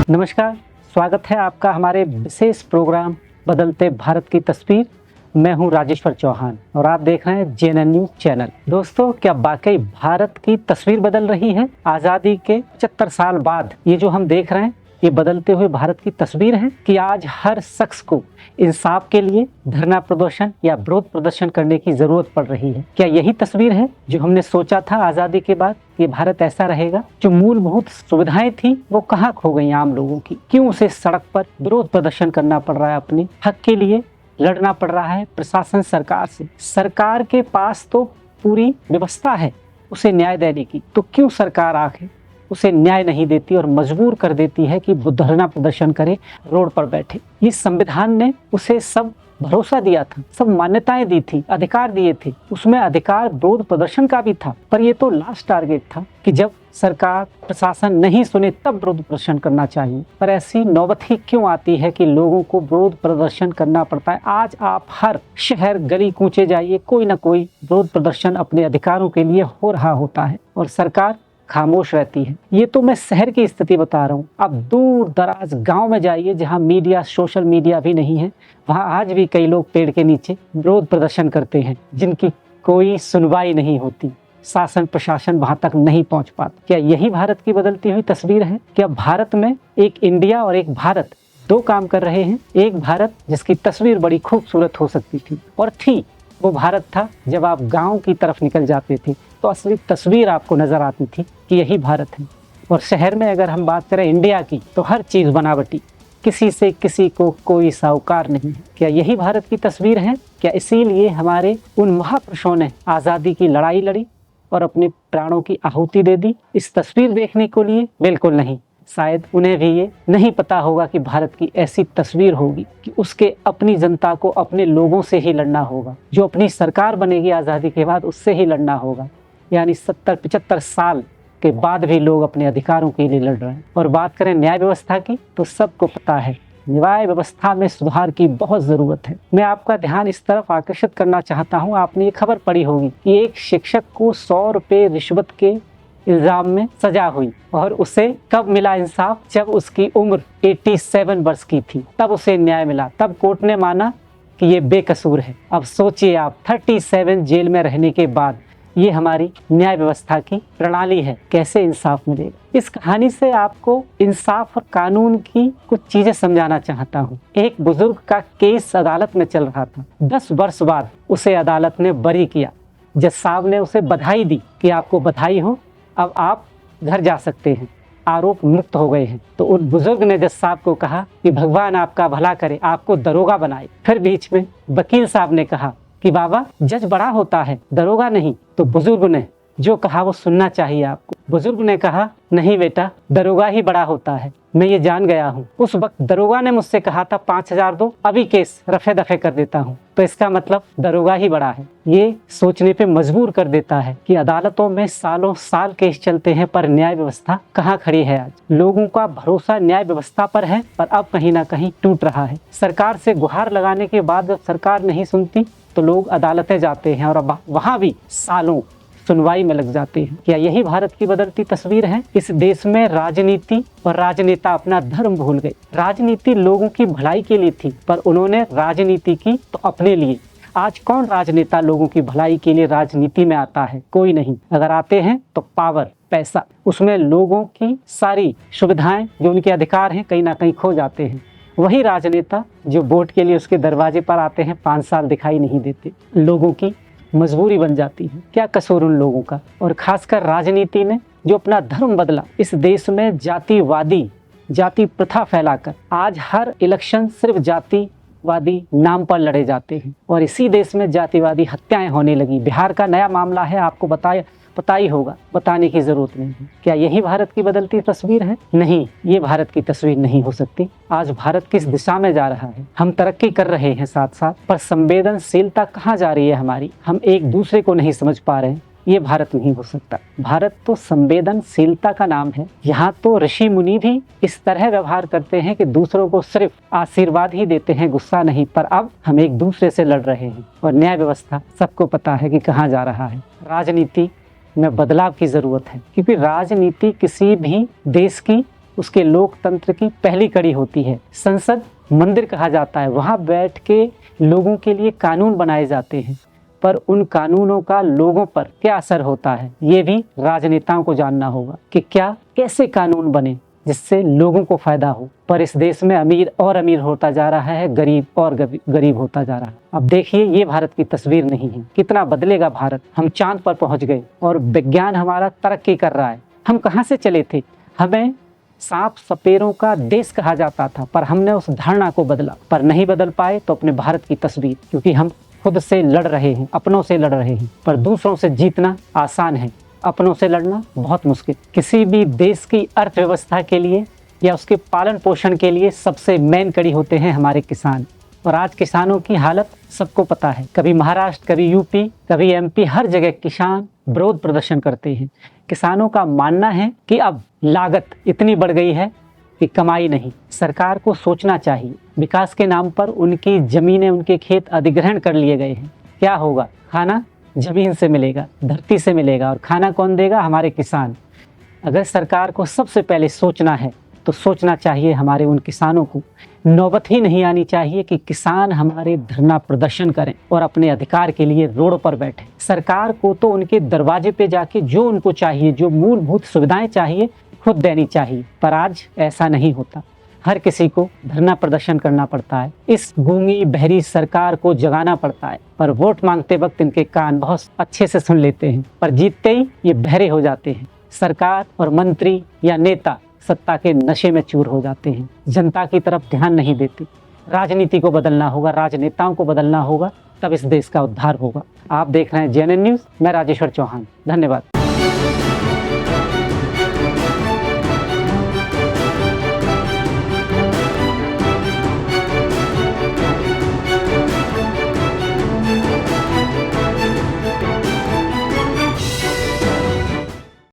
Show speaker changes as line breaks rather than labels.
नमस्कार, स्वागत है आपका हमारे विशेष प्रोग्राम बदलते भारत की तस्वीर। मैं हूं राजेश्वर चौहान और आप देख रहे हैं जेएनएन न्यूज चैनल। दोस्तों, क्या वाकई भारत की तस्वीर बदल रही है? आज़ादी के 75 साल बाद ये जो हम देख रहे हैं, ये बदलते हुए भारत की तस्वीर है कि आज हर शख्स को इंसाफ के लिए धरना प्रदर्शन या विरोध प्रदर्शन करने की जरूरत पड़ रही है। क्या यही तस्वीर है जो हमने सोचा था आज़ादी के बाद ये भारत ऐसा रहेगा? जो मूलभूत सुविधाएं थी वो कहाँ खो गई आम लोगों की? क्यों उसे सड़क पर विरोध प्रदर्शन करना पड़ रहा है? अपने हक के लिए लड़ना पड़ रहा है प्रशासन सरकार से। सरकार के पास तो पूरी व्यवस्था है उसे न्याय देने की, तो क्यों सरकार आखिर उसे न्याय नहीं देती और मजबूर कर देती है कि वो धरना प्रदर्शन करे, रोड पर बैठे? ये संविधान ने उसे सब भरोसा दिया था, सब मान्यताएं दी थी, अधिकार दिए थे, उसमें अधिकार विरोध प्रदर्शन का भी था। पर ये तो लास्ट टारगेट था कि जब सरकार प्रशासन नहीं सुने तब विरोध प्रदर्शन करना चाहिए। पर ऐसी नौबत ही क्यों आती है कि लोगों को विरोध प्रदर्शन करना पड़ता है? आज आप हर शहर गली कूचे जाइए, कोई ना कोई विरोध प्रदर्शन अपने अधिकारों के लिए हो रहा होता है और सरकार खामोश रहती है। ये तो मैं शहर की स्थिति बता रहा हूँ। अब दूर दराज गांव में जाइए जहाँ मीडिया, सोशल मीडिया भी नहीं है, वहाँ आज भी कई लोग पेड़ के नीचे विरोध प्रदर्शन करते हैं जिनकी कोई सुनवाई नहीं होती, शासन प्रशासन वहां तक नहीं पहुंच पाता। क्या यही भारत की बदलती हुई तस्वीर है? क्या भारत में एक इंडिया और एक भारत दो काम कर रहे हैं? एक भारत जिसकी तस्वीर बड़ी खूबसूरत हो सकती थी और थी, वो भारत था जब आप गांव की तरफ निकल जाते थे तो असली तस्वीर आपको नजर आती थी कि यही भारत है। और शहर में अगर हम बात करें इंडिया की, तो हर चीज़ बनावटी, किसी से किसी को कोई साहूकार नहीं है। क्या यही भारत की तस्वीर है? क्या इसीलिए हमारे उन महापुरुषों ने आज़ादी की लड़ाई लड़ी और अपने प्राणों की आहुति दे दी इस तस्वीर देखने को लिए? बिल्कुल नहीं। शायद उन्हें भी ये नहीं पता होगा कि भारत की ऐसी तस्वीर होगी कि उसके अपनी जनता को अपने लोगों से ही लड़ना होगा। जो अपनी सरकार बनेगी आज़ादी के बाद, उससे ही लड़ना होगा। यानी 70-75 साल के बाद भी लोग अपने अधिकारों के लिए लड़ रहे हैं। और बात करें न्याय व्यवस्था की, तो सबको पता है न्याय व्यवस्था में सुधार की बहुत ज़रूरत है। मैं आपका ध्यान इस तरफ आकर्षित करना चाहता हूँ। आपने ये खबर पढ़ी होगी कि एक शिक्षक को 100 रुपये रिश्वत के इल्ज़ाम में सजा हुई और उसे कब मिला इंसाफ? जब उसकी उम्र 87 वर्ष की थी, तब उसे न्याय मिला। तब कोर्ट ने माना कि ये बेकसूर है। अब सोचिए आप, 37 जेल में रहने के बाद ये हमारी न्याय व्यवस्था की प्रणाली है, कैसे इंसाफ मिलेगा? इस कहानी से आपको इंसाफ और कानून की कुछ चीजें समझाना चाहता हूँ। एक बुजुर्ग का केस अदालत में चल रहा था। 10 वर्ष बाद उसे अदालत ने बरी किया। जज साहब ने उसे बधाई दी कि आपको बधाई हो, अब आप घर जा सकते हैं, आरोप मुक्त हो गए हैं। तो उन बुजुर्ग ने जज साहब को कहा कि भगवान आपका भला करे, आपको दरोगा बनाए। फिर बीच में वकील साहब ने कहा कि बाबा, जज बड़ा होता है, दरोगा नहीं। तो बुजुर्ग ने जो कहा वो सुनना चाहिए आपको। बुजुर्ग ने कहा, नहीं बेटा, दरोगा ही बड़ा होता है, मैं ये जान गया हूँ। उस वक्त दरोगा ने मुझसे कहा था 5,000 दो, अभी केस रफे दफे कर देता हूँ। तो इसका मतलब दरोगा ही बड़ा है। ये सोचने पे मजबूर कर देता है कि अदालतों में सालों साल केस चलते हैं पर न्याय व्यवस्था कहाँ खड़ी है आज? लोगों का भरोसा न्याय व्यवस्था पर है, पर अब कहीं ना कहीं टूट रहा है। सरकार से गुहार लगाने के बाद जब सरकार नहीं सुनती तो लोग अदालतें जाते हैं और वहाँ भी सालों सुनवाई में लग जाते हैं। क्या यही भारत की बदलती तस्वीर है? इस देश में राजनीति और राजनेता अपना धर्म भूल गए। राजनीति लोगों की भलाई के लिए थी, पर उन्होंने राजनीति की तो अपने लिए। आज कौन राजनेता लोगों की भलाई के लिए राजनीति में आता है? कोई नहीं। अगर आते हैं तो पावर, पैसा, उसमें लोगों की सारी सुविधाएं, जो उनके अधिकार हैं, कहीं ना कहीं खो जाते हैं। वही राजनेता जो वोट के लिए उसके दरवाजे पर आते हैं, 5 साल दिखाई नहीं देते। लोगों की मजबूरी बन जाती है। क्या कसूर उन लोगों का? और खासकर राजनीति ने जो अपना धर्म बदला, इस देश में जातिवादी, जाति प्रथा फैलाकर आज हर इलेक्शन सिर्फ जातिवादी नाम पर लड़े जाते हैं और इसी देश में जातिवादी हत्याएं होने लगी। बिहार का नया मामला है, आपको पता ही होगा, बताने की जरूरत नहीं है। क्या यही भारत की बदलती तस्वीर है? नहीं, ये भारत की तस्वीर नहीं हो सकती। आज भारत किस दिशा में जा रहा है? हम तरक्की कर रहे हैं साथ साथ, पर संवेदनशीलता कहाँ जा रही है हमारी? हम एक दूसरे को नहीं समझ पा रहे हैं। ये भारत नहीं हो सकता। भारत तो संवेदनशीलता का नाम है। यहाँ तो ऋषि मुनि भी इस तरह व्यवहार करते हैं कि दूसरों को सिर्फ आशीर्वाद ही देते हैं, गुस्सा नहीं। पर अब हम एक दूसरे से लड़ रहे हैं और न्याय व्यवस्था सबको पता है कि कहाँ जा रहा है। राजनीति में बदलाव की जरूरत है, क्योंकि राजनीति किसी भी देश की उसके लोकतंत्र की पहली कड़ी होती है। संसद मंदिर कहा जाता है, वहाँ बैठ के लोगों के लिए कानून बनाए जाते हैं, पर उन कानूनों का लोगों पर क्या असर होता है ये भी राजनेताओं को जानना होगा कि क्या कैसे कानून बने जिससे लोगों को फायदा हो। पर इस देश में अमीर और अमीर होता जा रहा है, गरीब और गरीब होता जा रहा है। अब देखिए, ये भारत की तस्वीर नहीं है। कितना बदलेगा भारत। हम चांद पर पहुंच गए और विज्ञान हमारा तरक्की कर रहा है। हम कहाँ से चले थे? हमें सांप सपेरों का देश कहा जाता था, पर हमने उस धारणा को बदला, पर नहीं बदल पाए तो अपने भारत की तस्वीर, क्योंकि हम खुद से लड़ रहे हैं, अपनों से लड़ रहे हैं। पर दूसरों से जीतना आसान है, अपनों से लड़ना बहुत मुश्किल। किसी भी देश की अर्थव्यवस्था के लिए या उसके पालन पोषण के लिए सबसे मेन कड़ी होते हैं हमारे किसान। और आज किसानों की हालत सबको पता है। कभी महाराष्ट्र, कभी यूपी, कभी एमपी, हर जगह किसान विरोध प्रदर्शन करते हैं। किसानों का मानना है कि अब लागत इतनी बढ़ गई है कि कमाई नहीं। सरकार को सोचना चाहिए। विकास के नाम पर उनकी जमीनें, उनके खेत अधिग्रहण कर लिए गए हैं। क्या होगा? खाना जमीन से मिलेगा, धरती से मिलेगा, और खाना कौन देगा? हमारे किसान। अगर सरकार को सबसे पहले सोचना है तो सोचना चाहिए हमारे उन किसानों को। नौबत ही नहीं आनी चाहिए कि किसान हमारे धरना प्रदर्शन करें और अपने अधिकार के लिए रोड पर बैठे। सरकार को तो उनके दरवाजे पे जाके जो उनको चाहिए, जो मूलभूत सुविधाएं चाहिए, खुद देनी चाहिए। पर आज ऐसा नहीं होता। हर किसी को धरना प्रदर्शन करना पड़ता है। इस गूंगी बहरी सरकार को जगाना पड़ता है। पर वोट मांगते वक्त इनके कान बहुत अच्छे से सुन लेते हैं, पर जीतते ही ये बहरे हो जाते हैं। सरकार और मंत्री या नेता सत्ता के नशे में चूर हो जाते हैं, जनता की तरफ ध्यान नहीं देते। राजनीति को बदलना होगा, राजनेताओं को बदलना होगा, तब इस देश का उद्धार होगा। आप देख रहे हैं जेएनएन न्यूज़। मैं राजेश्वर चौहान। धन्यवाद।